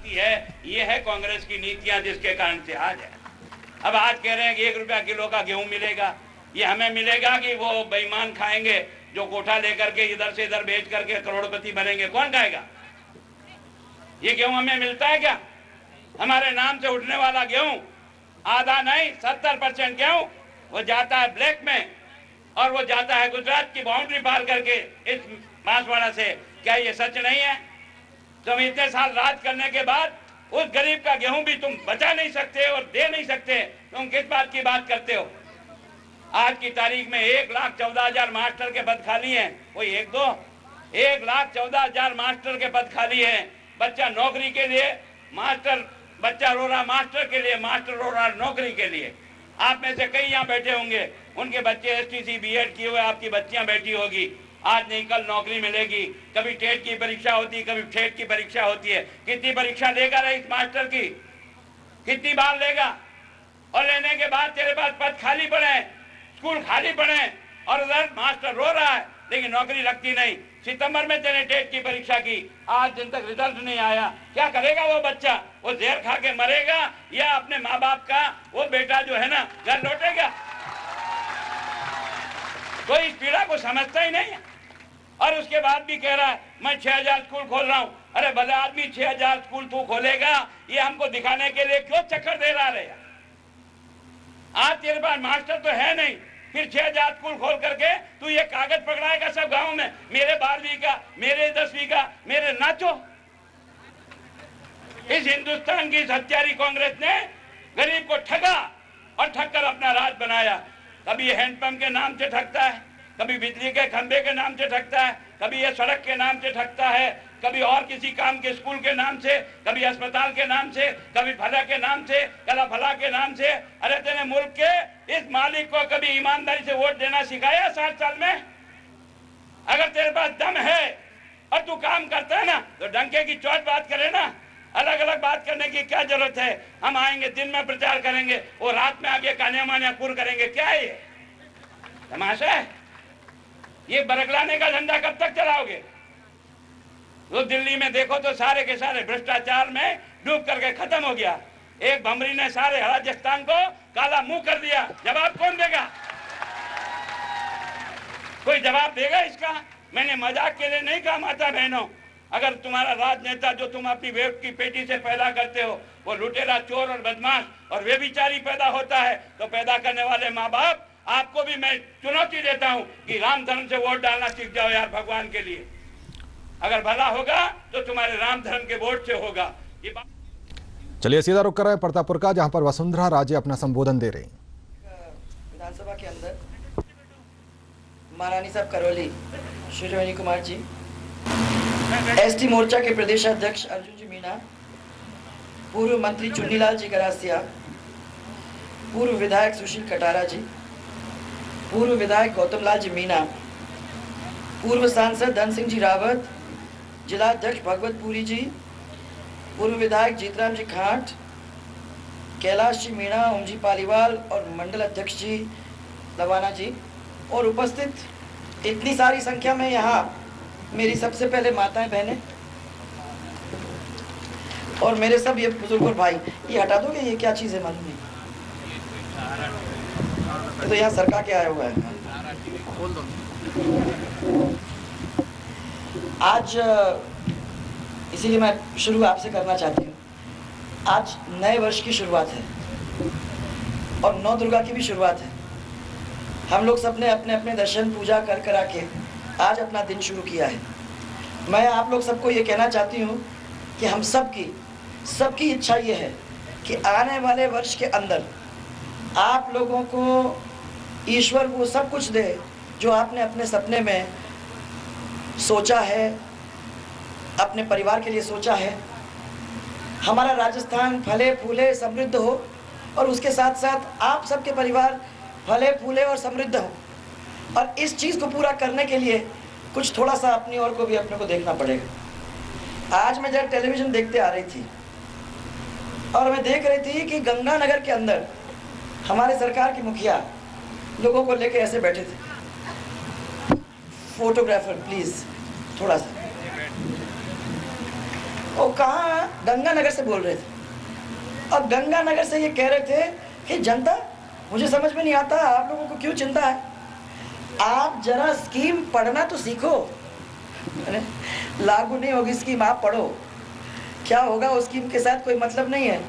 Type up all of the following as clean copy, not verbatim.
सकती है। ये है कांग्रेस की नीतियां, जिसके कारण से आज है। अब आज कह रहे हैं कि 1 रुपया किलो का गेहूं मिलेगा। ये हमें मिलेगा कि वो बेईमान खाएंगे जो कोठा लेकर के इधर से इधर बेच करके करोड़पति बनेंगे? कौन खाएगा? ये गेहूं हमें मिलता है क्या? हमारे नाम से उठने वाला गेहूं, आधा नहीं 70% गेहूं वो जाता है ब्लैक में, और वो जाता है गुजरात की बाउंड्री पार करके इस बांसवाड़ा से। क्या ये सच नहीं है? तुम इतने साल राज करने के बाद उस गरीब का गेहूं भी तुम बचा नहीं सकते और दे नहीं सकते। तुम किस बात की बात करते हो? आज की तारीख में 1,14,000 मास्टर के पद खाली हैं। कोई एक दो? 1,14,000 मास्टर के पद खाली हैं। बच्चा नौकरी के लिए, मास्टर बच्चा रो रहा मास्टर के लिए, मास्टर रो रहा नौकरी के लिए। आप में से कई यहाँ बैठे होंगे, उनके बच्चे एसटीसी बीएड किए हुए, आपकी बच्चियां बैठी होगी। आज नहीं कल नौकरी मिलेगी। कभी टेट की परीक्षा होती है, कभी ठेट की परीक्षा होती है। कितनी परीक्षा लेगा रईस मास्टर की? कितनी बार लेगा? और लेने के बाद तेरे पास पद खाली पड़े हैं, स्कूल खाली पड़े हैं, और उधर मास्टर रो रहा है लेकिन नौकरी लगती नहीं। सितंबर में तेने टेट की परीक्षा की, आज दिन तक रिजल्ट नहीं आया। क्या करेगा वो बच्चा? वो जहर खा के मरेगा या अपने माँ बाप का वो बेटा जो है ना घर लौटेगा? कोई इस पीड़ा को समझता ही नहीं है। और उसके बाद भी कह रहा है मैं 6,000 स्कूल खोल रहा हूं। अरे भले आदमी 6,000 स्कूल तू खोलेगा, ये हमको दिखाने के लिए क्यों चक्कर दे रहा है? आज तेरे पास मास्टर तो है नहीं, फिर 6,000 स्कूल खोल करके तू ये कागज पकड़ाएगा सब गांव में, मेरे 12वीं का, मेरे 10वीं का, मेरे नाचो। इस हिंदुस्तान की हत्यारी कांग्रेस ने गरीब को ठगा और ठग कर अपना राज बनाया। कभी ये हैंडपंप के नाम से ठगता है, कभी बिजली के खंभे के नाम से ठगता है, कभी ये सड़क के नाम से ठगता है, कभी और किसी काम के स्कूल के नाम से, कभी अस्पताल के नाम से, कभी भला के नाम से, कला भला के नाम से। अरे तेने मुल्क के इस मालिक को कभी ईमानदारी से वोट देना सिखाया 60 साल में? अगर तेरे पास दम है और तू काम करता है ना, तो डंके की चोट बात करे ना। अलग अलग बात करने की क्या जरूरत है? हम आएंगे दिन में प्रचार करेंगे, वो रात में आगे कान्या मान्या कुर करेंगे। क्या है ये तमाशा है? ये बरगलाने का धंधा कब तक चलाओगे? तो दिल्ली में देखो तो सारे के सारे भ्रष्टाचार में डूब करके खत्म हो गया। एक भमरी ने सारे राजस्थान को काला मुंह कर दिया। जवाब कौन देगा? कोई जवाब देगा इसका? मैंने मजाक के लिए नहीं कहा माता बहनों। अगर तुम्हारा राजनेता जो तुम अपनी वेब की पेटी से पैदा करते हो वो लुटेरा, चोर और बदमाश और व्यभिचारी पैदा होता है, तो पैदा करने वाले माँ बाप आपको भी मैं चुनौती देता हूं कि राम धर्म से वोट डालना सीख जाओ यार, भगवान के लिए। अगर भला होगा तो तुम्हारे राम धर्म के वोट से होगा। ये चलिए सीधा रुक कर रहे प्रतापपुर का, जहां पर वसुंधरा राजे अपना संबोधन दे रही। विधानसभा के अंदर महारानी साहब करौली, शिरोमणि कुमार जी, एसटी मोर्चा के प्रदेश अध्यक्ष अर्जुन जी मीणा, पूर्व मंत्री चुन्नीलाल जी गरासिया, पूर्व विधायक सुशील कटारा जी, पूर्व विधायक गौतम लाल जी मीणा, पूर्व सांसद धन सिंह जी रावत, जिला अध्यक्ष भगवतपुरी जी, पूर्व विधायक जीतराम जी खाट, कैलाश जी मीणा, ओम जी पालीवाल और मंडल अध्यक्ष जी लवाना जी, और उपस्थित इतनी सारी संख्या में यहाँ मेरी सबसे पहले माताएं बहनें और मेरे सब ये बुजुर्ग और भाई, ये हटा दोगे? ये क्या चीज़ है मालूम नहीं। तो यहाँ सरकार के आया हुआ है। आज इसीलिए मैं शुरू आपसे करना चाहती हूँ। आज नए वर्ष की शुरुआत है और नौ दुर्गा की भी शुरुआत है। हम लोग सबने अपने अपने दर्शन पूजा कर करा के आज अपना दिन शुरू किया है। मैं आप लोग सबको ये कहना चाहती हूँ कि हम सबकी इच्छा ये है कि आने वाले वर्ष के अंदर आप लोगों को ईश्वर वो सब कुछ दे जो आपने अपने सपने में सोचा है, अपने परिवार के लिए सोचा है। हमारा राजस्थान फले फूले समृद्ध हो और उसके साथ साथ आप सबके परिवार फले फूले और समृद्ध हो। और इस चीज़ को पूरा करने के लिए कुछ थोड़ा सा अपनी ओर को भी अपने को देखना पड़ेगा। आज मैं जब टेलीविज़न देखते आ रही थी और मैं देख रही थी कि गंगानगर के अंदर हमारे सरकार की मुखिया लोगों को लेके ऐसे बैठे थे। फोटोग्राफर प्लीज़ थोड़ा सा। और कहाँ गंगानगर से बोल रहे थे, और गंगानगर से ये कह रहे थे कि जनता, मुझे समझ में नहीं आता आप लोगों को क्यों चिंता है, आप जरा स्कीम पढ़ना तो सीखो। लागू नहीं होगी स्कीम, आप पढ़ो, क्या होगा उस स्कीम के साथ कोई मतलब नहीं है।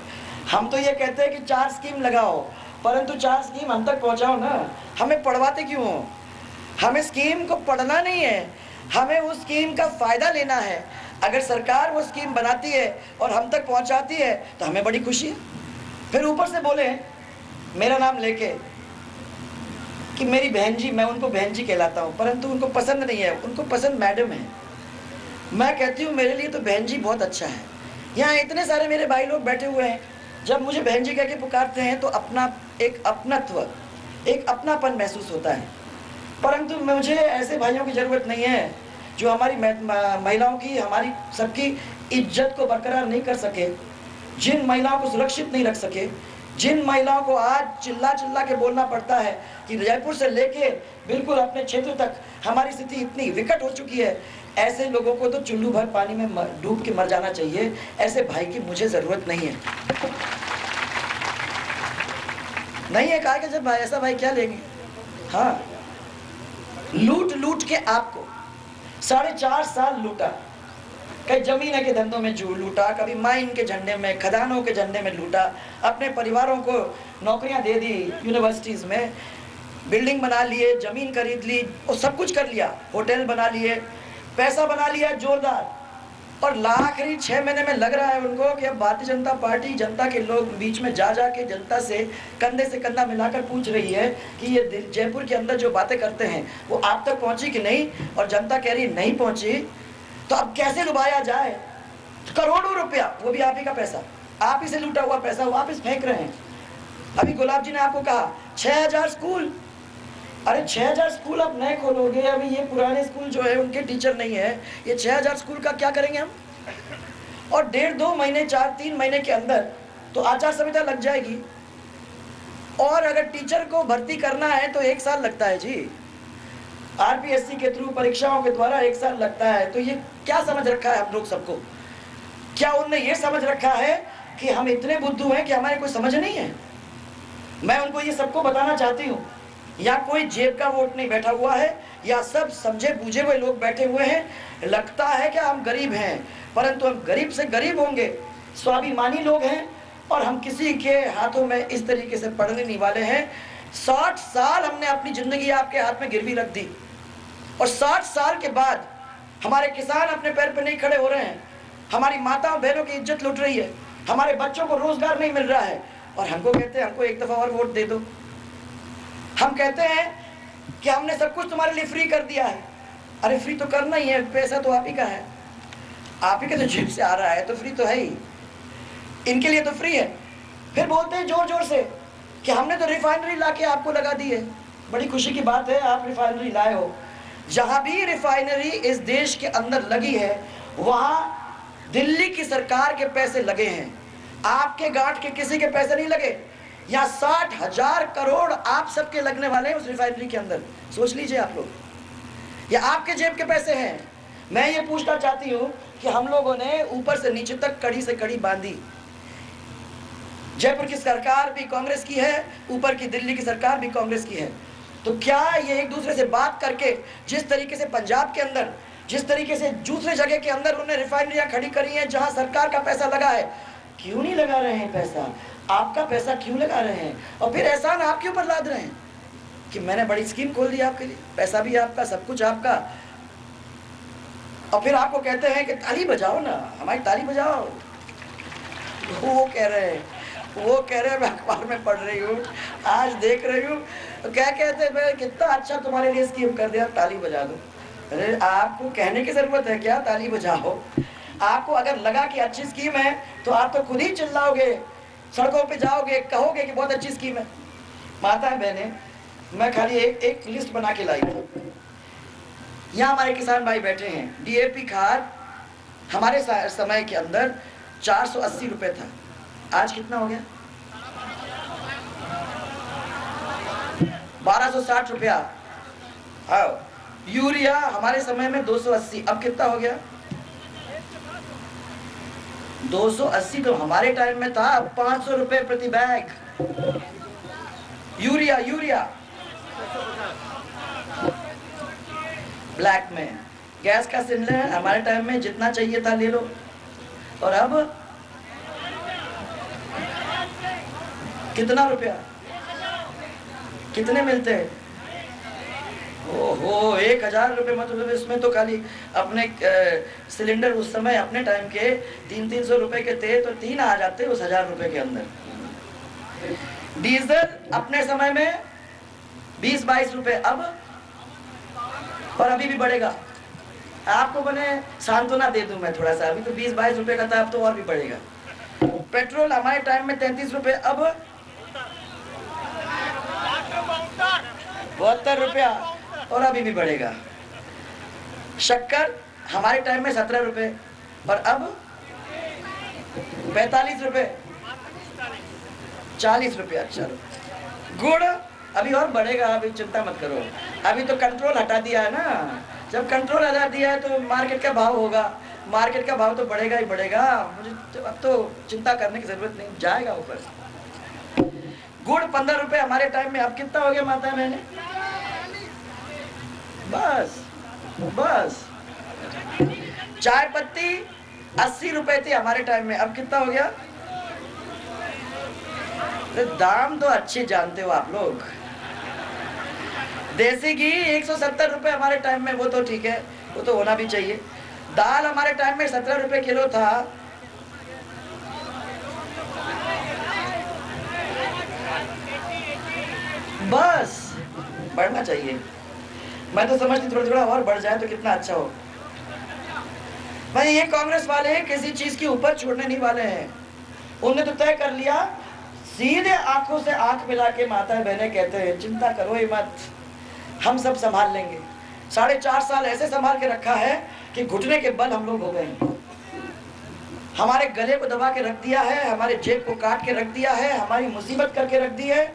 हम तो ये कहते हैं कि 4 स्कीम लगाओ, परंतु 4 स्कीम हम तक पहुंचाओ ना। हमें पढ़वाते क्यों हो? हमें स्कीम को पढ़ना नहीं है, हमें उस स्कीम का फायदा लेना है। अगर सरकार वो स्कीम बनाती है और हम तक पहुंचाती है तो हमें बड़ी खुशी है। फिर ऊपर से बोले मेरा नाम लेके कि मेरी बहन जी, मैं उनको बहन जी कहलाता हूँ, परंतु उनको पसंद नहीं है, उनको पसंद मैडम है। मैं कहती हूँ मेरे लिए तो बहन जी बहुत अच्छा है। यहाँ इतने सारे मेरे भाई लोग बैठे हुए हैं, जब मुझे बहन जी कह के पुकारते हैं तो अपना एक अपनत्व, एक अपनापन महसूस होता है। परंतु मुझे ऐसे भाइयों की ज़रूरत नहीं है जो हमारी महिलाओं की, हमारी सबकी इज्जत को बरकरार नहीं कर सके, जिन महिलाओं को सुरक्षित नहीं रख सके, जिन महिलाओं को आज चिल्ला चिल्ला के बोलना पड़ता है कि जयपुर से लेके बिल्कुल अपने क्षेत्र तक हमारी स्थिति इतनी विकट हो चुकी है, ऐसे लोगों को तो चुल्लू भर पानी में डूब के मर जाना चाहिए। ऐसे भाई की मुझे ज़रूरत नहीं है। नहीं है, कहा कि जब भाई ऐसा भाई क्या लेंगे। हाँ, लूट लूट के आपको 4.5 साल लूटा, कई जमीन के धंधों में लूटा, कभी माइन के झंडे में, खदानों के झंडे में लूटा, अपने परिवारों को नौकरियां दे दी, यूनिवर्सिटीज़ में बिल्डिंग बना लिए, ज़मीन खरीद ली और सब कुछ कर लिया, होटल बना लिए, पैसा बना लिया जोरदार। और आखिरी 6 महीने में लग रहा है उनको कि अब भारतीय जनता पार्टी जनता के लोग बीच में जा के जनता से कंधा मिलाकर पूछ रही है कि ये जयपुर के अंदर जो बातें करते हैं वो आप तक पहुंची कि नहीं, और जनता कह रही नहीं पहुंची, तो अब कैसे लुभाया जाए। करोड़ों रुपया, वो भी आप ही का पैसा, आप ही से लूटा हुआ पैसा वापस फेंक रहे हैं। अभी गुलाब जी ने आपको कहा 6000 स्कूल, अरे 6000 स्कूल आप नए खोलोगे, अभी ये पुराने स्कूल जो है उनके टीचर नहीं है, ये 6000 स्कूल का क्या करेंगे हम। और 1.5-2 महीने, 4-3 महीने के अंदर तो आचार संहिता लग जाएगी, और अगर टीचर को भर्ती करना है तो 1 साल लगता है जी, आरपीएससी के थ्रू परीक्षाओं के द्वारा 1 साल लगता है। तो ये क्या समझ रखा है हम लोग सबको, क्या उनने ये समझ रखा है कि हम इतने बुद्धू हैं कि हमारे कोई समझ नहीं है। मैं उनको ये सबको बताना चाहती हूँ, या कोई जेब का वोट नहीं बैठा हुआ है, या सब समझे बूझे हुए लोग बैठे हुए हैं। लगता है कि हम गरीब हैं, परंतु हम गरीब से गरीब होंगे, स्वाभिमानी लोग हैं, और हम किसी के हाथों में इस तरीके से पड़ने नहीं वाले हैं। 60 साल हमने अपनी जिंदगी आपके हाथ में गिरवी रख दी, और 60 साल के बाद हमारे किसान अपने पैर पर नहीं खड़े हो रहे हैं, हमारी माताओं बहनों की इज्जत लुट रही है, हमारे बच्चों को रोजगार नहीं मिल रहा है, और हमको कहते हैं हमको 1 दफा और वोट दे दो। हम कहते हैं कि हमने सब कुछ तुम्हारे लिए फ्री कर दिया है। अरे फ्री तो करना ही है, पैसा तो आप ही का है, आप ही के तो जेब से आ रहा है, तो फ्री तो है ही, इनके लिए तो फ्री है। फिर बोलते हैं जोर जोर से कि हमने तो रिफाइनरी ला के आपको लगा दी है। बड़ी खुशी की बात है, आप रिफाइनरी लाए हो। जहां भी रिफाइनरी इस देश के अंदर लगी है वहां दिल्ली की सरकार के पैसे लगे हैं, आपके गांठ के किसी के पैसे नहीं लगे। यहाँ 60,000 करोड़ आप सबके लगने वाले हैं उस रिफाइनरी के अंदर, सोच लीजिए आप लोग, ये आपके जेब के पैसे हैं। मैं ये पूछना चाहती हूँ कि हम लोगों ने ऊपर से नीचे तक कड़ी से कड़ी बांधी। जयपुर की सरकार भी कांग्रेस की है, ऊपर की दिल्ली की सरकार भी कांग्रेस की है, तो क्या ये एक दूसरे से बात करके, जिस तरीके से पंजाब के अंदर, जिस तरीके से दूसरे जगह के अंदर उन्होंने रिफाइनरियां खड़ी करी हैं जहां सरकार का पैसा लगा है, क्यों नहीं लगा रहे हैं पैसा, आपका पैसा क्यों लगा रहे हैं, और फिर एहसान आपके ऊपर लाद रहे हैं कि मैंने बड़ी स्कीम खोल दी आपके लिए, पैसा भी आपका, सब कुछ आपका, और फिर आपको कहते हैं कि ताली बजाओ ना, हमारी ताली बजाओ। वो कह रहे हैं मैं अखबार में पढ़ रही हूँ, आज देख रही हूँ, तो क्या कहते हैं, मैं कितना अच्छा तुम्हारे लिए स्कीम कर दिया, ताली बजा दो। अरे आपको कहने की जरूरत है क्या ताली बजाओ? आपको अगर लगा कि अच्छी स्कीम है तो आप तो खुद ही चिल्लाओगे, सड़कों पे जाओगे, कहोगे कि बहुत अच्छी स्कीम है। माता बहने, मैं खाली एक लिस्ट बना के लाई हूँ। यहाँ हमारे किसान भाई बैठे हैं, डीएपी खाद हमारे समय के अंदर 480 रुपए था, आज कितना हो गया? 1260 रुपया। हाँ, यूरिया हमारे समय में 280, अब कितना हो गया? 280 तो हमारे टाइम में था, 500 रुपए प्रति बैग। यूरिया ब्लैक में। गैस का सिलेंडर हमारे टाइम में जितना चाहिए था ले लो, और अब कितना रुपया, कितने मिलते हैं? ओहो, 1000 रुपये। मतलब इसमें तो खाली अपने सिलेंडर उस समय अपने टाइम के 300 रुपए के थे, तो 3 आ जाते उस 1000 रुपए के अंदर। डीजल अपने समय में 20-22 रुपए, अब और अभी भी बढ़ेगा। आपको मैंने सांत्वना दे दूं मैं थोड़ा सा, अभी तो 20-22 रुपए का था, अब तो और भी बढ़ेगा। पेट्रोल हमारे टाइम में 33 रुपए, अब 72 रुपया, और अभी भी बढ़ेगा। शक्कर हमारे टाइम में 17 रुपए, और अब 45 रुपए, 40 रुपया। चलो, गुड़ अभी और बढ़ेगा, अभी चिंता मत करो। अभी तो कंट्रोल हटा दिया है ना, जब कंट्रोल हटा दिया है तो मार्केट का भाव होगा, मार्केट का भाव तो बढ़ेगा ही बढ़ेगा। मुझे अब तो चिंता करने की जरूरत नहीं, जाएगा ऊपर। गुड़ 15 रुपए हमारे टाइम में, अब कितना हो गया माता मैंने? बस। चाय पत्ती 80 रुपए थी हमारे टाइम में, अब कितना हो गया? तो दाम तो अच्छे जानते हो आप लोग। देसी घी 170 रुपए हमारे टाइम में, वो तो ठीक है, वो तो होना भी चाहिए। दाल हमारे टाइम में 17 रुपए किलो था, बस बढ़ना चाहिए। मैं तो समझती थोड़ा थोड़ा और बढ़ जाए तो कितना अच्छा हो। भाई ये कांग्रेस वाले किसी चीज के ऊपर छोड़ने नहीं वाले हैं। उन्होंने तो तय कर लिया, सीधे आंखों से आंख मिला के माता बहने कहते हैं चिंता करो ही मत, हम सब संभाल लेंगे। 4.5 साल ऐसे संभाल के रखा है कि घुटने के बल हम लोग हो गए। हमारे गले को दबा के रख दिया है, हमारे जेब को काट के रख दिया है, हमारी मुसीबत करके रख दी है,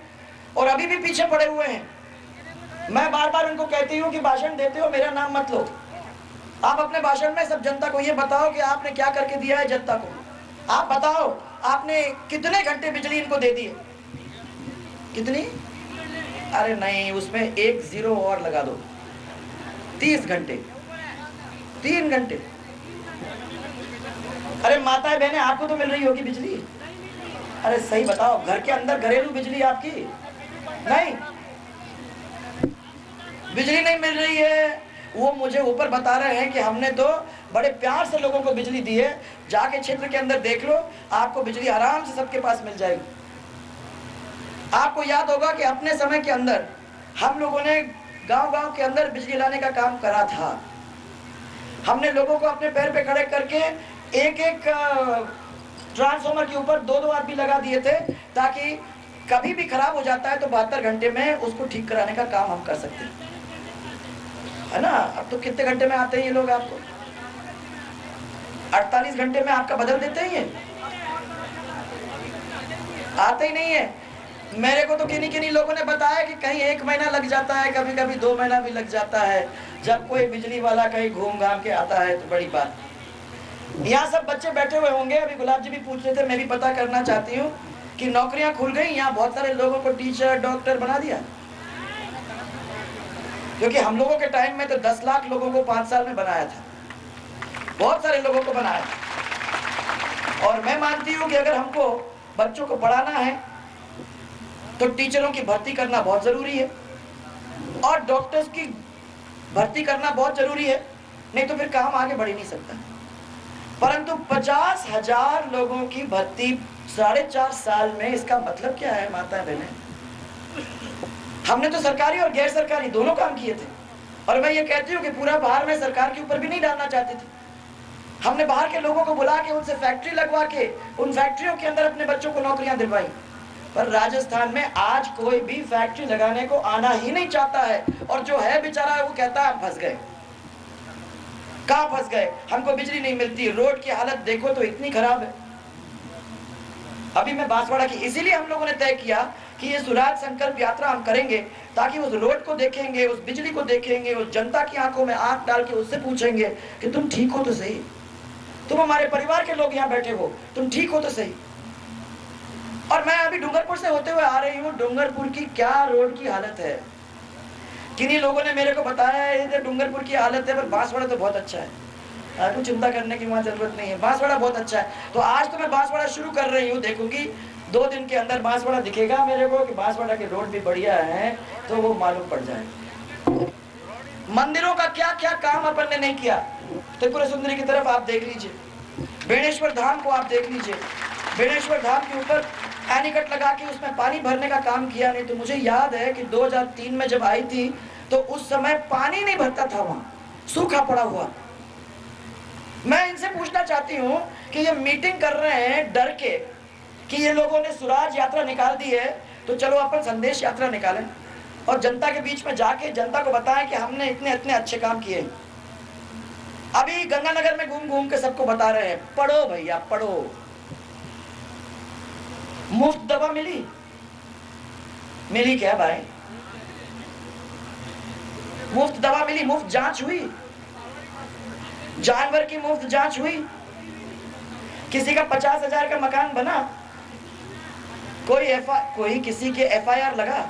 और अभी भी पीछे पड़े हुए हैं। मैं बार बार उनको कहती हूँ कि भाषण देते हो मेरा नाम मत लो, आप अपने भाषण में सब जनता को ये बताओ कि आपने क्या करके दिया है जनता को। आप बताओ आपने कितने घंटे बिजली इनको दे दी है? कितनी? अरे नहीं, उसमें 1 0 और लगा दो, 30 घंटे, 3 घंटे। अरे माताएं बहनें आपको तो मिल रही होगी बिजली, अरे सही बताओ, घर के अंदर घरेलू बिजली आपकी नहीं, बिजली नहीं मिल रही है। वो मुझे ऊपर बता रहे हैं कि हमने तो बड़े प्यार से लोगों को बिजली दी है, जाके क्षेत्र के अंदर देख लो, आपको बिजली आराम से सबके पास मिल जाएगी। आपको याद होगा कि अपने समय के अंदर हम लोगों ने गांव-गांव के अंदर बिजली लाने का काम करा था। हमने लोगों को अपने पैर पे खड़े करके एक ट्रांसफार्मर के ऊपर 2-2 आदमी लगा दिए थे, ताकि कभी भी खराब हो जाता है तो 72 घंटे में उसको ठीक कराने का काम हम कर सकते हैं, है ना। अब तो कितने घंटे में आते हैं ये लोग, आपको 48 घंटे में आपका बदल देते हैं, ये आते ही नहीं है। मेरे को तो किन्हीं लोगों ने बताया कि कहीं 1 महीना लग जाता है, कभी कभी 2 महीना भी लग जाता है, जब कोई बिजली वाला कहीं घूम घाम के आता है तो बड़ी बात। यहाँ सब बच्चे बैठे हुए होंगे, अभी गुलाब जी भी पूछ रहे थे, मैं भी पता करना चाहती हूँ कि नौकरियां खुल गई, यहाँ बहुत सारे लोगों को टीचर डॉक्टर बना दिया, क्योंकि हम लोगों के टाइम में तो 10 लाख लोगों को 5 साल में बनाया था, बहुत सारे लोगों को बनाया था। और मैं मानती हूँ कि अगर हमको बच्चों को पढ़ाना है तो टीचरों की भर्ती करना बहुत जरूरी है, और डॉक्टर्स की भर्ती करना बहुत जरूरी है, नहीं तो फिर काम आगे बढ़ ही नहीं सकता। परंतु 50,000 लोगों की भर्ती 4.5 साल में, इसका मतलब क्या है माता बहने? हमने तो सरकारी और गैर सरकारी दोनों काम किए थे, और मैं ये कहती हूँ कि पूरा भार मैं सरकार के ऊपर भी नहीं डालना चाहती थी। हमने बाहर के लोगों को बुला के उनसे फैक्ट्री लगवा के उन फैक्ट्रियों के अंदर अपने बच्चों को नौकरियां दिलवाई, पर राजस्थान में आज कोई भी फैक्ट्री लगाने को आना ही नहीं चाहता है, और जो है बेचारा वो कहता है हम फंस गए। कहाँ फंस गए? हमको बिजली नहीं मिलती, रोड की हालत देखो तो इतनी खराब है। अभी मैं बांसवाड़ा की, इसीलिए हम लोगों ने तय किया कि ये स्वराज संकल्प यात्रा हम करेंगे, ताकि उस रोड को देखेंगे, उस बिजली को देखेंगे, उस जनता की आंखों में आंख डाल के उससे पूछेंगे कि तुम ठीक हो तो सही। तुम हमारे परिवार के लोग यहाँ बैठे हो, तुम ठीक हो तो सही। और मैं अभी डूंगरपुर से होते हुए आ रही हूँ, डूंगरपुर की क्या रोड की हालत है। किन्हीं लोगों ने मेरे को बताया है इधर डूंगरपुर की हालत है, पर बांसवाड़ा तो बहुत अच्छा है, कुछ चिंता करने की वहाँ जरूरत नहीं है, बांसवाड़ा बहुत अच्छा है। तो आज तो मैं बांसवाड़ा शुरू कर रही हूँ, देखूंगी 2 दिन के अंदर बांसवाड़ा दिखेगा मेरे को कि बांसवाड़ा के रोड भी बढ़िया है, तो वो मालूम पड़ जाए। मंदिरों का क्या क्या काम अपन ने नहीं किया। त्रिपुरा सुंदरी की तरफ आप देख लीजिए, बेणेश्वर धाम को आप देख लीजिए, बेणेश्वर धाम के ऊपर एनीकट लगा के उसमें पानी भरने का काम किया नहीं। तो मुझे याद है कि 2003 में जब आई थी तो उस समय पानी नहीं भरता था, वहां सूखा पड़ा हुआ। मैं इनसे पूछना चाहती हूँ कि ये मीटिंग कर रहे हैं डर के कि ये लोगों ने स्वराज यात्रा निकाल दी है, तो चलो अपन संदेश यात्रा निकालें और जनता के बीच में जाके जनता को बताएं कि हमने इतने इतने अच्छे काम किए। अभी गंगानगर में घूम घूम के सबको बता रहे हैं, पढ़ो भैया पढ़ो। मुफ्त दवा मिली? मिली क्या भाई? मुफ्त दवा मिली? मुफ्त जांच हुई? जानवर की मुफ्त जांच हुई? किसी का 50,000 का मकान बना? कोई किसी के FIR लगा?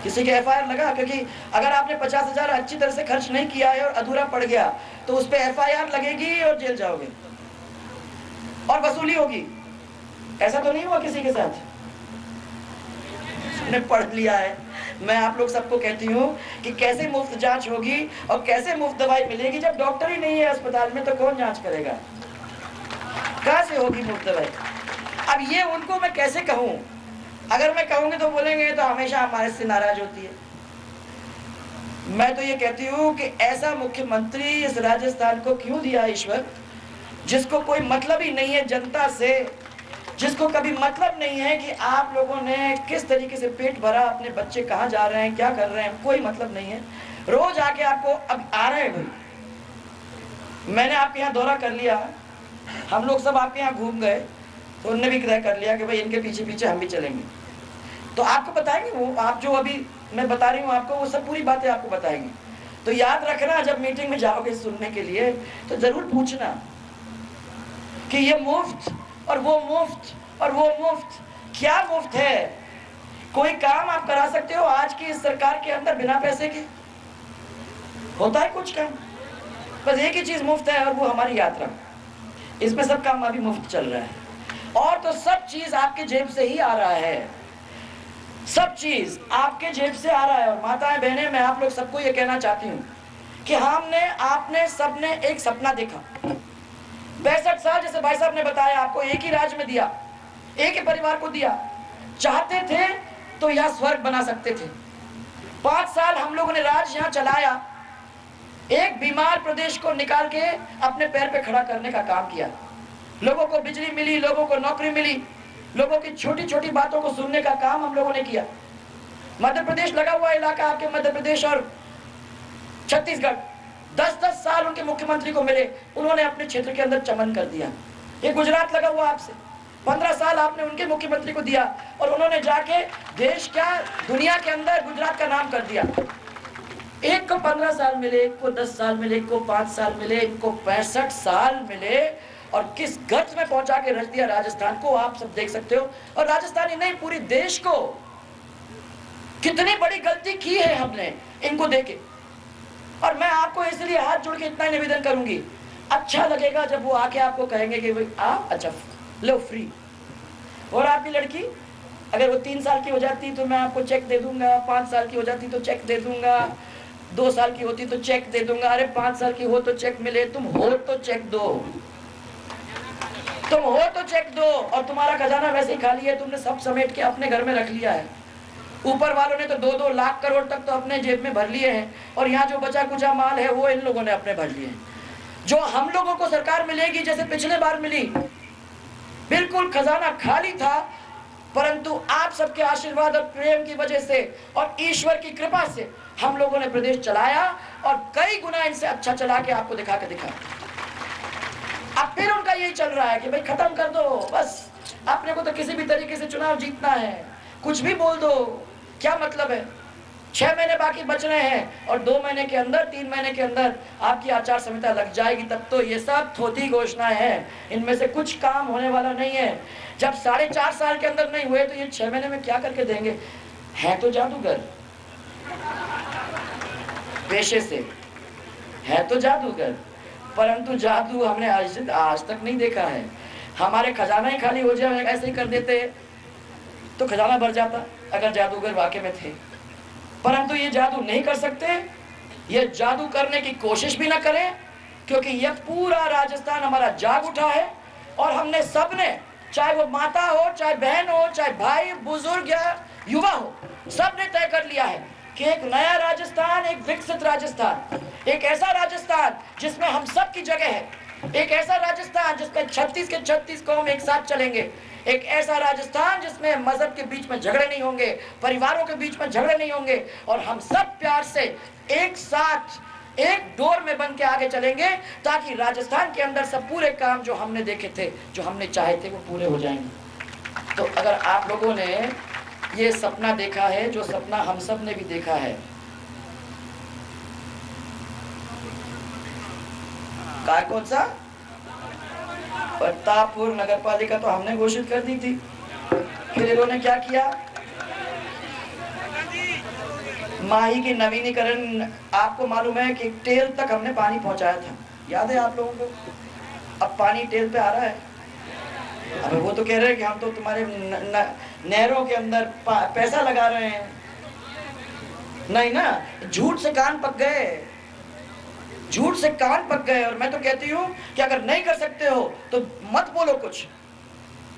किसी के FIR लगा? क्योंकि अगर आपने 50,000 अच्छी तरह से खर्च नहीं किया है और अधूरा पड़ गया तो उस पर FIR लगेगी और जेल जाओगे और वसूली होगी। ऐसा तो नहीं हुआ किसी के साथ? हमने पढ़ लिया है। मैं आप लोग सबको कहती हूँ कि कैसे मुफ्त जांच होगी और कैसे मुफ्त दवाई मिलेगी। जब डॉक्टर ही नहीं है अस्पताल में तो कौन जांच करेगा? कहाँ से होगी मुफ्त दवाई? अब ये उनको मैं कैसे कहूँ? अगर मैं कहूँगी तो बोलेंगे तो हमेशा हमारे से नाराज होती है। मैं तो ये कहती हूँ कि ऐसा मुख्यमंत्री इस राजस्थान को क्यों दिया ईश्वर, जिसको कोई मतलब ही नहीं है जनता से, जिसको कभी मतलब नहीं है कि आप लोगों ने किस तरीके से पेट भरा, अपने बच्चे कहाँ जा रहे हैं, क्या कर रहे हैं, कोई मतलब नहीं है। रोज आके आपको अब आ रहे हैं भाई, मैंने आपके यहाँ दौरा कर लिया, हम लोग सब आपके यहाँ घूम गए तो उनने भी तय कर लिया कि भाई इनके पीछे पीछे हम भी चलेंगे। तो आपको बताएंगे वो, आप जो अभी मैं बता रही हूँ आपको, वो सब पूरी बातें आपको बताएंगे। तो याद रखना, जब मीटिंग में जाओगे सुनने के लिए तो जरूर पूछना कि ये मुफ्त और वो मुफ्त और वो मुफ्त, क्या मुफ्त है? कोई काम आप करा सकते हो आज की इस सरकार के अंदर बिना पैसे के? होता है कुछ काम? बस एक ही चीज मुफ्त है और वो हमारी यात्रा। इसमें सब काम अभी मुफ्त चल रहा है और तो सब चीज आपके जेब से ही आ रहा है, सब चीज आपके जेब से आ रहा है। और माताएं बहनें, मैं आप लोग सबको ये कहना चाहती हूँ कि आपने सबने एक सपना देखा। 65 साल जैसे भाई साहब ने बताया, आपको एक ही राज्य में दिया, एक ही परिवार को दिया। चाहते थे तो यह स्वर्ग बना सकते थे। 5 साल हम लोगों ने राज यहाँ चलाया, एक बीमार प्रदेश को निकाल के अपने पैर पे खड़ा करने का काम किया। लोगों को बिजली मिली, लोगों को नौकरी मिली, लोगों की छोटी छोटी बातों को सुनने का काम हम लोगों ने किया। मध्य प्रदेश लगा हुआ इलाका, आपके मध्य प्रदेश और छत्तीसगढ़, 10-10 साल उनके मुख्यमंत्री को मिले, उन्होंने अपने क्षेत्र के अंदर चमन कर दिया। ये गुजरात लगा हुआ आपसे, 15 साल आपने उनके मुख्यमंत्री को दिया और उन्होंने जाके देश क्या दुनिया के अंदर गुजरात का नाम कर दिया। एक को 15 साल मिले, एक को 10 साल मिले, एक को 5 साल मिले, एक को 65 साल मिले और किस गर्ज में पहुंचा के रख दिया राजस्थान को, आप सब देख सकते हो। और राजस्थान ही नहीं, पूरी देश को कितनी बड़ी गलती की है हमने इनको देके। और मैं आपको इसलिए हाथ जोड़ के इतना निवेदन करूंगी, अच्छा लगेगा जब वो आके आपको कहेंगे कि भाई आप अच्छा लो फ्री। और आपकी लड़की अगर वो 3 साल की हो जाती तो मैं आपको चेक दे दूंगा, 5 साल की हो जाती तो चेक दे दूंगा, 2 साल की होती तो चेक दे दूंगा। अरे 5 साल की हो तो चेक मिले, तुम हो तो चेक दो, तुम हो तो चेक दो। और तुम्हारा खजाना वैसे ही खाली है, तुमने सब समेट के अपने घर में रख लिया है। ऊपर वालों ने तो 2-2 लाख करोड़ तक तो अपने जेब में भर लिए हैं और यहाँ जो बचा कुचा माल है वो इन लोगों ने अपने भर लिए हैं। जो हम लोगों को सरकार मिलेगी जैसे पिछले बार मिली, बिल्कुल खजाना खाली था, परंतु आप सबके आशीर्वाद और प्रेम की वजह से और ईश्वर की कृपा से हम लोगों ने प्रदेश चलाया और कई गुना इनसे अच्छा चला के आपको दिखा के दिखा। अब फिर उनका यही चल रहा है कि भाई खत्म कर दो, बस अपने को तो किसी भी तरीके से चुनाव जीतना है, कुछ भी बोल दो, क्या मतलब है। 6 महीने बाकी बच रहे हैं और 2 महीने के अंदर 3 महीने के अंदर आपकी आचार संहिता लग जाएगी। तब तो ये सब थोथी घोषणाएं हैं, इनमें से कुछ काम होने वाला नहीं है। जब 4.5 साल के अंदर नहीं हुए तो ये 6 महीने में क्या करके देंगे? है तो जादूगर, पेशे से है तो जादूगर, परंतु जादू हमने आज तक नहीं देखा है। हमारे खजाना ही खाली हो जाए ऐसे ही कर देते तो खजाना भर जाता अगर जादूगर वाकई में थे, परंतु ये जादू नहीं कर सकते। ये जादू करने की कोशिश भी ना करें, क्योंकि यह पूरा राजस्थान हमारा जाग उठा है और हमने सबने, चाहे वो माता हो, चाहे बहन हो, चाहे भाई बुजुर्ग या युवा हो, सबने तय कर लिया है कि एक नया राजस्थान, एक विकसित राजस्थान, एक ऐसा राजस्थान जिसमें हम सब की जगह है, एक ऐसा राजस्थान जिसमें 36 के 36 कौम एक साथ चलेंगे, एक ऐसा राजस्थान जिसमें मजहब के बीच में झगड़े नहीं होंगे, परिवारों के बीच में झगड़े नहीं होंगे और हम सब प्यार से एक साथ एक डोर में बन के आगे चलेंगे, ताकि राजस्थान के अंदर सब पूरे काम जो हमने देखे थे, जो हमने चाहे थे, वो पूरे हो जाएंगे। तो अगर आप लोगों ने ये सपना देखा है, जो सपना हम सब ने भी देखा है, कौन सा? प्रतापपुर नगर पालिका तो हमने घोषित कर दी थी, फिर इन्होंने क्या किया? माही की नवीनीकरण, आपको मालूम है कि टेल तक हमने पानी पहुंचाया था, याद है आप लोगों को? अब पानी टेल पे आ रहा है। अब वो तो कह रहे हैं कि हम तो तुम्हारे नहरों के अंदर पैसा लगा रहे हैं। नहीं ना, झूठ से कान पक गए, झूठ से कान पक गए। और मैं तो कहती हूँ कि अगर नहीं कर सकते हो तो मत बोलो कुछ,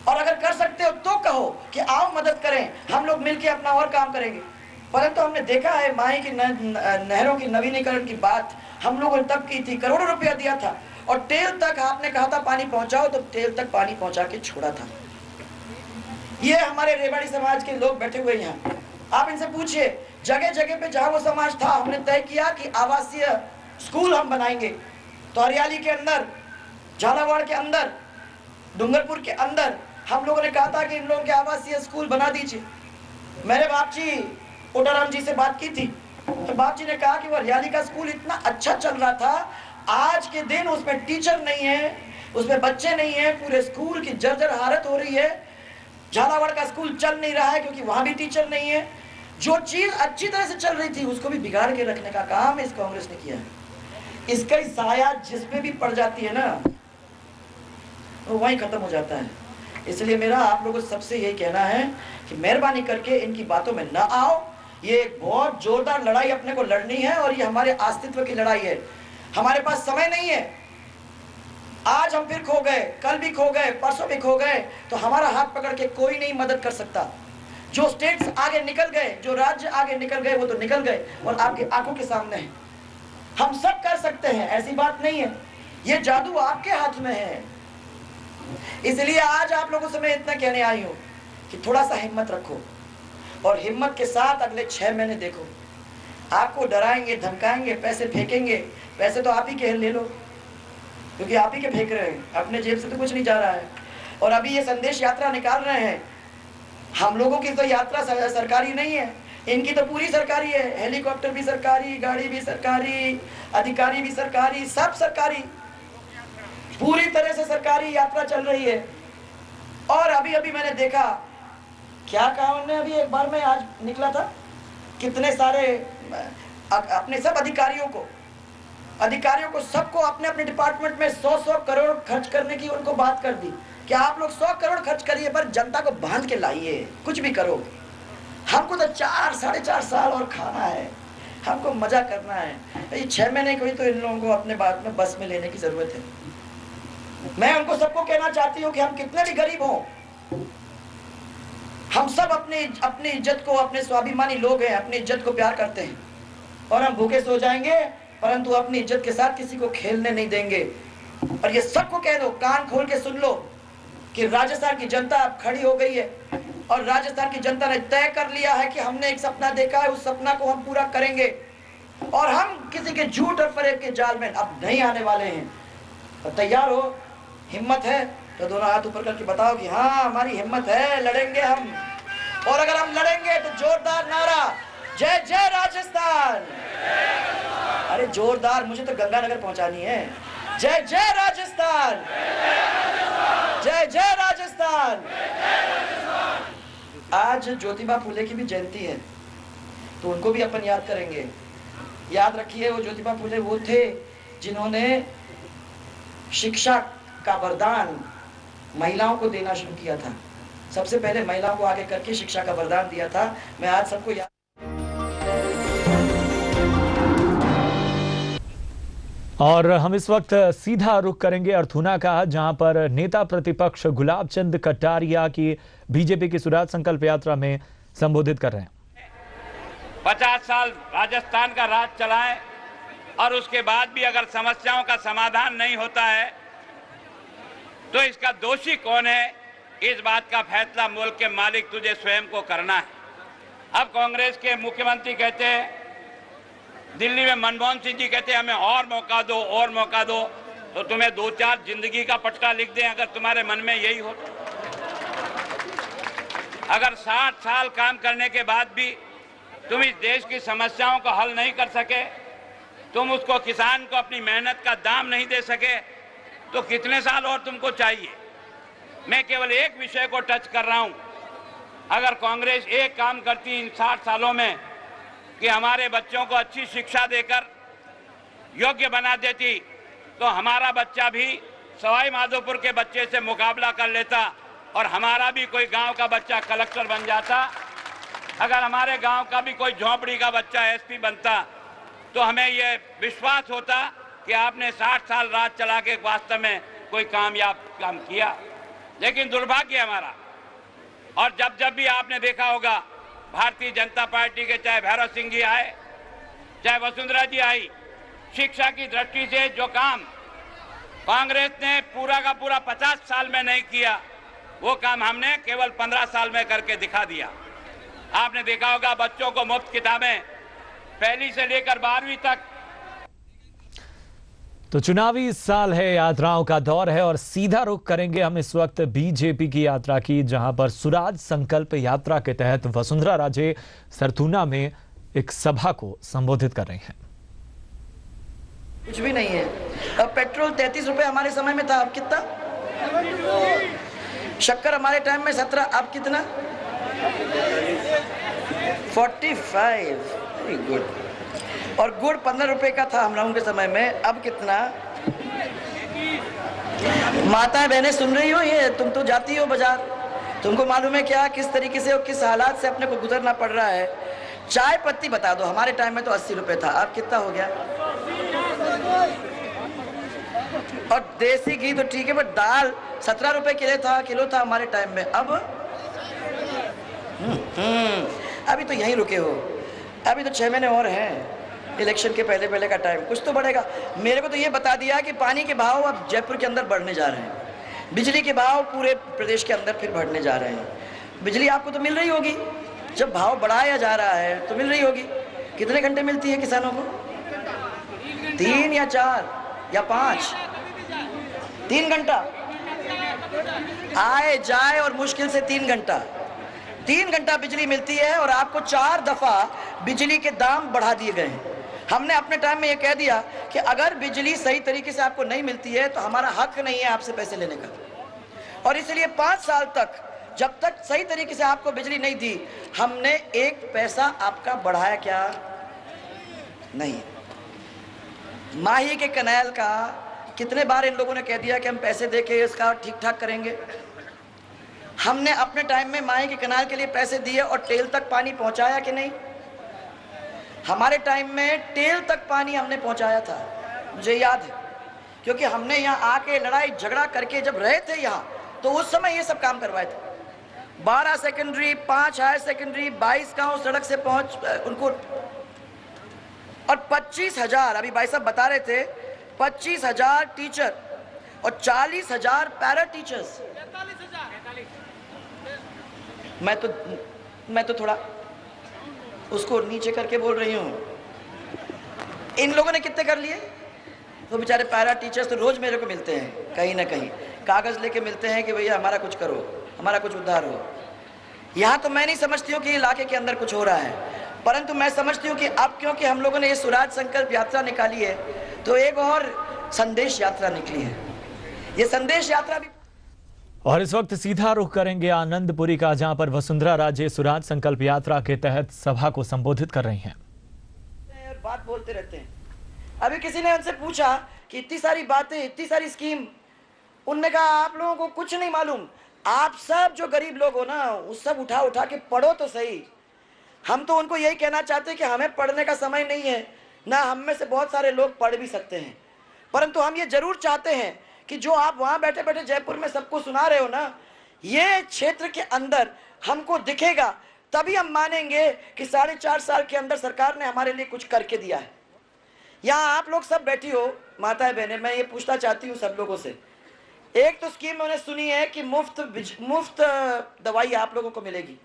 और अगर कर सकते हो तो कहो कि आओ मदद करें, हम लोग मिलके अपना और काम करेंगे। परंतु हमने देखा है माही की नहरों की नवीनीकरण की बात हम लोगों ने तब की थी, करोड़ों रुपया दिया था, और टेल तक आपने कहा था पानी पहुंचाओ, तो टेल तक पानी पहुंचा के छोड़ा था। ये हमारे रेवाड़ी समाज के लोग बैठे हुए यहाँ, आप इनसे पूछिए, जगह जगह पे जहाँ वो समाज था, हमने तय किया कि आवासीय स्कूल हम बनाएंगे। तो हरियाली के अंदर, झालावाड़ के अंदर, डूंगरपुर के अंदर हम लोगों ने कहा था कि इन लोगों के आवासीय स्कूल बना दीजिए। मेरे बाप जी ओडाराम जी से बात की थी, तो बाप जी ने कहा कि वो हरियाली का स्कूल इतना अच्छा चल रहा था, आज के दिन उसमें टीचर नहीं है, उसमें बच्चे नहीं है, पूरे स्कूल की जर्जर हालत हो रही है। झालावाड़ का स्कूल चल नहीं रहा है क्योंकि वहां भी टीचर नहीं है। जो चीज अच्छी तरह से चल रही थी उसको भी बिगाड़ के रखने का काम इस कांग्रेस ने किया है। इसका ही साया जिसमें भी पड़ जाती है ना, वो वहीं खत्म हो जाता है। इसलिए मेरा आप लोगों से सबसे यही कहना है कि मेहरबानी करके इनकी बातों में ना आओ। ये एक बहुत जोरदार लड़ाई अपने को लड़नी है और ये हमारे अस्तित्व की लड़ाई है। हमारे पास समय नहीं है। आज हम फिर खो गए, कल भी खो गए, परसों भी खो गए, तो हमारा हाथ पकड़ के कोई नहीं मदद कर सकता। जो स्टेट्स आगे निकल गए, जो राज्य आगे निकल गए, वो तो निकल गए और आपकी आंखों के सामने है। हम सब कर सकते हैं, ऐसी बात नहीं है। ये जादू आपके हाथ में है। इसलिए आज आप लोगों से मैं इतना कहने आई हूं कि थोड़ा सा हिम्मत रखो और हिम्मत के साथ अगले 6 महीने देखो। आपको डराएंगे, धमकाएंगे, पैसे फेंकेंगे, पैसे तो आप ही के ले लो, क्योंकि आप ही के फेंक रहे हैं, अपने जेब से तो कुछ नहीं जा रहा है। और अभी ये संदेश यात्रा निकाल रहे हैं, हम लोगों की तो यात्रा सरकारी नहीं है, इनकी तो पूरी सरकारी है। हेलीकॉप्टर भी सरकारी, गाड़ी भी सरकारी, अधिकारी भी सरकारी, सब सरकारी, पूरी तरह से सरकारी यात्रा चल रही है। और अभी अभी मैंने देखा, क्या कहा उन्होंने, अभी एक बार में आज निकला था, कितने सारे अपने सब अधिकारियों को सबको अपने अपने डिपार्टमेंट में 100-100 करोड़ खर्च करने की उनको बात कर दी कि आप लोग 100 करोड़ खर्च करिए, पर जनता को बांध के लाइए, कुछ भी करो। हमको तो 4-4.5 साल और खाना है, हमको मजा करना है। ये 6 महीने को ही तो इन लोगों को अपने बात में बस में लेने की जरूरत है। मैं उनको सबको कहना चाहती हूँ कि हम कितने भी गरीब हों, हम सब अपनी इज्जत को, अपने स्वाभिमानी लोग हैं, अपनी इज्जत को प्यार करते हैं, और हम भूखे सो जाएंगे परंतु अपनी इज्जत के साथ किसी को खेलने नहीं देंगे। और ये सबको कह दो, कान खोल के सुन लो कि राजस्थान की जनता अब खड़ी हो गई है और राजस्थान की जनता ने तय कर लिया है कि हमने एक सपना देखा है, उस सपना को हम पूरा करेंगे और हम किसी के झूठ और फरेब के जाल में अब नहीं आने वाले हैं। तो तैयार हो, हिम्मत है तो दोनों हाथ ऊपर करके बताओ कि हाँ हमारी हिम्मत है, लड़ेंगे हम। और अगर हम लड़ेंगे तो जोरदार नारा, जय जय राजस्थान। अरे जोरदार, मुझे तो गंगानगर पहुंचानी है। जय जय राजस्थान, जय जय राजस्थान। आज ज्योतिबा फुले की भी जयंती है, तो उनको भी अपन याद करेंगे। याद रखिए, वो ज्योतिबा फुले वो थे जिन्होंने शिक्षा का वरदान महिलाओं को देना शुरू किया था। सबसे पहले महिलाओं को आगे करके शिक्षा का वरदान दिया था। मैं आज सबको याद। और हम इस वक्त सीधा रुख करेंगे अर्थूना का, जहां पर नेता प्रतिपक्ष गुलाब चंद कटारिया की बीजेपी की स्वराज संकल्प यात्रा में संबोधित कर रहे हैं। 50 साल राजस्थान का राज चलाएं और उसके बाद भी अगर समस्याओं का समाधान नहीं होता है तो इसका दोषी कौन है, इस बात का फैसला मुल्क के मालिक तुझे स्वयं को करना है। अब कांग्रेस के मुख्यमंत्री कहते हैं, दिल्ली में मनमोहन सिंह जी कहते हैं हमें और मौका दो और मौका दो, तो तुम्हें 2-4 जिंदगी का पट्टा लिख दें अगर तुम्हारे मन में यही हो। अगर 60 साल काम करने के बाद भी तुम इस देश की समस्याओं को हल नहीं कर सके, तुम उसको किसान को अपनी मेहनत का दाम नहीं दे सके, तो कितने साल और तुमको चाहिए। मैं केवल एक विषय को टच कर रहा हूं। अगर कांग्रेस एक काम करती इन 60 सालों में कि हमारे बच्चों को अच्छी शिक्षा देकर योग्य बना देती, तो हमारा बच्चा भी सवाई माधोपुर के बच्चे से मुकाबला कर लेता और हमारा भी कोई गांव का बच्चा कलेक्टर बन जाता। अगर हमारे गांव का भी कोई झोंपड़ी का बच्चा एसपी बनता, तो हमें यह विश्वास होता कि आपने 60 साल राज चला के वास्तव में कोई कामयाब काम किया। लेकिन दुर्भाग्य हमारा, और जब जब भी आपने देखा होगा भारतीय जनता पार्टी के चाहे भैरव सिंह जी आए, चाहे वसुंधरा जी आई, शिक्षा की दृष्टि से जो काम कांग्रेस ने पूरा का पूरा 50 साल में नहीं किया, वो काम हमने केवल 15 साल में करके दिखा दिया। आपने देखा होगा बच्चों को मुफ्त किताबें पहली से लेकर 12वीं तक। तो चुनावी साल है, यात्राओं का दौर है और सीधा रुख करेंगे हम इस वक्त बीजेपी की यात्रा की, जहां पर स्वराज संकल्प यात्रा के तहत वसुंधरा राजे सरथूना में एक सभा को संबोधित कर रही हैं। कुछ भी नहीं है। अब पेट्रोल 33 रुपए हमारे समय में था, अब कितना? शक्कर हमारे टाइम में 17, अब कितना? 45। Very good. और गुड़ 15 रुपए का था हम लोगों के समय में, अब कितना? माताएं बहनें सुन रही हो, ये तुम तो जाती हो बाजार, तुमको मालूम है क्या किस तरीके से और किस हालात से अपने को गुजरना पड़ रहा है। चाय पत्ती बता दो, हमारे टाइम में तो 80 रुपए था, अब कितना हो गया? और देसी घी तो ठीक है, बट दाल 17 रुपए किलो था हमारे टाइम में, अब अभी तो यहीं रुके हो। अभी तो 6 महीने और हैं इलेक्शन के पहले का टाइम, कुछ तो बढ़ेगा। मेरे को तो ये बता दिया कि पानी के भाव अब जयपुर के अंदर बढ़ने जा रहे हैं, बिजली के भाव पूरे प्रदेश के अंदर फिर बढ़ने जा रहे हैं। बिजली आपको तो मिल रही होगी, जब भाव बढ़ाया जा रहा है तो मिल रही होगी। कितने घंटे मिलती है किसानों को? 3 या 4 या 5? 3 घंटा आए जाए और मुश्किल से 3 घंटा। 3 घंटा बिजली मिलती है और आपको 4 दफा बिजली के दाम बढ़ा दिए गए हैं। हमने अपने टाइम में ये कह दिया कि अगर बिजली सही तरीके से आपको नहीं मिलती है तो हमारा हक नहीं है आपसे पैसे लेने का। और इसलिए 5 साल तक जब तक सही तरीके से आपको बिजली नहीं दी, हमने 1 पैसा आपका बढ़ाया क्या? नहीं। माही के कैनाल का कितने बार इन लोगों ने कह दिया कि हम पैसे देके इसका ठीक ठाक करेंगे। हमने अपने टाइम में माही के कैनाल के लिए पैसे दिए और टेल तक पानी पहुंचाया कि नहीं? हमारे टाइम में टेल तक पानी हमने पहुंचाया था, मुझे याद है, क्योंकि हमने यहाँ आके लड़ाई झगड़ा करके जब रहे थे यहाँ, तो उस समय ये सब काम करवाए थे। 12 सेकेंडरी, 5 हायर सेकेंडरी, 22 गांव सड़क से पहुंच उनको, और 25,000, अभी भाई साहब बता रहे थे, 25,000 टीचर और 40,000 पैरा टीचर्स। मैं तो थोड़ा उसको नीचे करके बोल रही हूँ। इन लोगों ने कितने कर लिए? तो बेचारे पैरा टीचर्स तो रोज मेरे को मिलते हैं, कहीं ना कहीं कागज लेके मिलते हैं कि भैया हमारा कुछ करो, हमारा कुछ उद्धार हो। यहाँ तो मैं नहीं समझती हूँ कि इलाके के अंदर कुछ हो रहा है। परंतु मैं समझती हूँ कि अब क्योंकि हम लोगों ने ये स्वराज संकल्प यात्रा निकाली है, तो एक और संदेश यात्रा निकली है। ये संदेश यात्रा भी, और इस वक्त सीधा रुख करेंगे आनंदपुरी का, जहां पर वसुंधरा राजे स्वराज संकल्प यात्रा के तहत सभा को संबोधित कर रही हैं और बात बोलते रहते हैं। अभी किसी ने उनसे पूछा कि इतनी सारी बातें, इतनी सारी स्कीम, उनने कहा आप लोगों को कुछ नहीं मालूम। आप सब जो गरीब लोग हो ना, उस सब उठा उठा के पढ़ो तो सही। हम तो उनको यही कहना चाहते हैं कि हमें पढ़ने का समय नहीं है ना, हम में से बहुत सारे लोग पढ़ भी सकते हैं, परंतु हम ये जरूर चाहते हैं कि जो आप वहां बैठे बैठे जयपुर में सबको सुना रहे हो ना, ये क्षेत्र के अंदर हमको दिखेगा, तभी हम मानेंगे कि 4.5 साल के अंदर सरकार ने हमारे लिए कुछ करके दिया है। यहाँ आप लोग सब बैठी हो माताएं बहनें, मैं ये पूछना चाहती हूँ सब लोगों से, एक तो स्कीम मैंने सुनी है कि मुफ्त दवाई आप लोगों को मिलेगी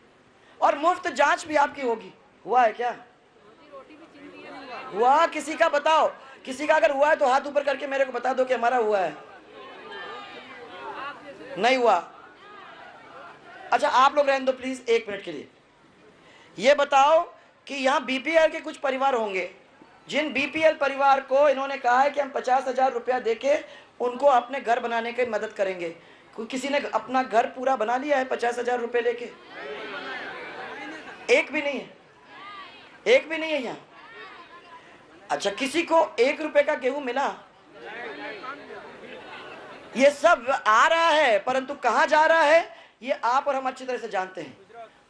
और मुफ्त जांच भी आपकी होगी। हुआ है क्या? हुआ? किसी का बताओ, किसी का अगर हुआ है तो हाथ ऊपर करके मेरे को बता दो कि हमारा हुआ है। नहीं हुआ? अच्छा आप लोग रहने दो प्लीज 1 मिनट के लिए। ये बताओ कि यहाँ बीपीएल के कुछ परिवार होंगे, जिन बीपीएल परिवार को इन्होंने कहा है कि हम 50,000 रुपया देके उनको अपने घर बनाने की मदद करेंगे। कोई किसी ने अपना घर पूरा बना लिया है 50,000 रुपये लेके? एक भी नहीं है, एक भी नहीं है यहाँ। अच्छा किसी को 1 रुपए का गेहूं मिला? ये सब आ रहा है, परंतु कहां जा रहा है ये आप और हम अच्छी तरह से जानते हैं,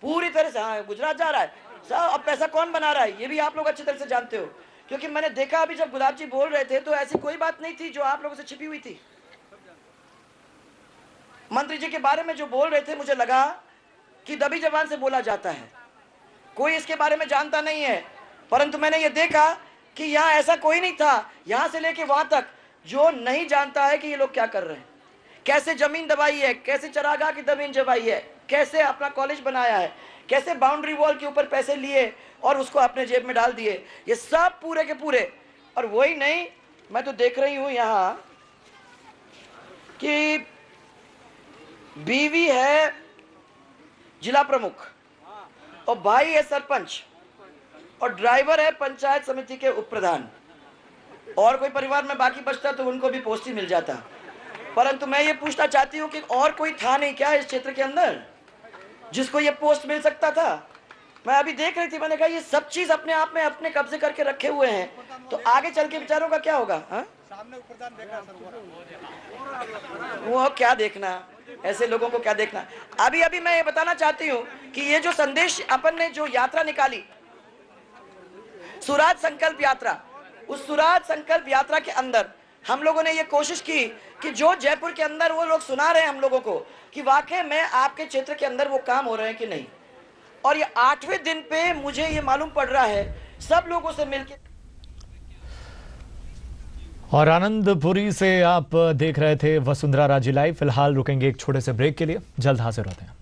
पूरी तरह से। हाँ गुजरात जा रहा है सब। अब पैसा कौन बना रहा है ये भी आप लोग अच्छी तरह से जानते हो, क्योंकि मैंने देखा अभी जब गुलाब जी बोल रहे थे तो ऐसी कोई बात नहीं थी जो आप लोगों से छिपी हुई थी। मंत्री जी के बारे में जो बोल रहे थे, मुझे लगा कि दबी जबान से बोला जाता है, कोई इसके बारे में जानता नहीं है, परंतु मैंने ये देखा कि यहाँ ऐसा कोई नहीं था, यहाँ से लेके वहां तक, जो नहीं जानता है कि ये लोग क्या कर रहे हैं, कैसे जमीन दबाई है, कैसे चरागाह की जमीन दबाई है, कैसे अपना कॉलेज बनाया है, कैसे बाउंड्री वॉल के ऊपर पैसे लिए और उसको अपने जेब में डाल दिए, ये सब पूरे के पूरे। और वही नहीं, मैं तो देख रही हूं यहाँ कि बीवी है जिला प्रमुख और भाई है सरपंच और ड्राइवर है पंचायत समिति के उप प्रधान, और कोई परिवार में बाकी बचता तो उनको भी पोस्ट ही मिल जाता। परंतु मैं ये पूछना चाहती हूँ कि और कोई था नहीं क्या इस क्षेत्र के अंदर जिसको ये पोस्ट मिल सकता था? मैं अभी देख रही थी, मैंने कहा ये सब चीज अपने आप में अपने कब्जे करके रखे हुए हैं, तो आगे चल के विचारों का क्या होगा? सामने वो क्या देखना, ऐसे लोगों को क्या देखना। अभी अभी मैं ये बताना चाहती हूँ कि ये जो संदेश अपन ने जो यात्रा निकाली, स्वराज संकल्प यात्रा, उस स्वराज संकल्प यात्रा के अंदर हम लोगों ने ये कोशिश की कि जो जयपुर के अंदर वो लोग सुना रहे हैं हम लोगों को कि वाकई में आपके क्षेत्र के अंदर वो काम हो रहे हैं कि नहीं। और ये 8वें दिन पे मुझे ये मालूम पड़ रहा है सब लोगों से मिलकर। और आनंदपुरी से आप देख रहे थे वसुंधरा राजे लाइव। फिलहाल रुकेंगे एक छोटे से ब्रेक के लिए, जल्द हाजिर होते हैं।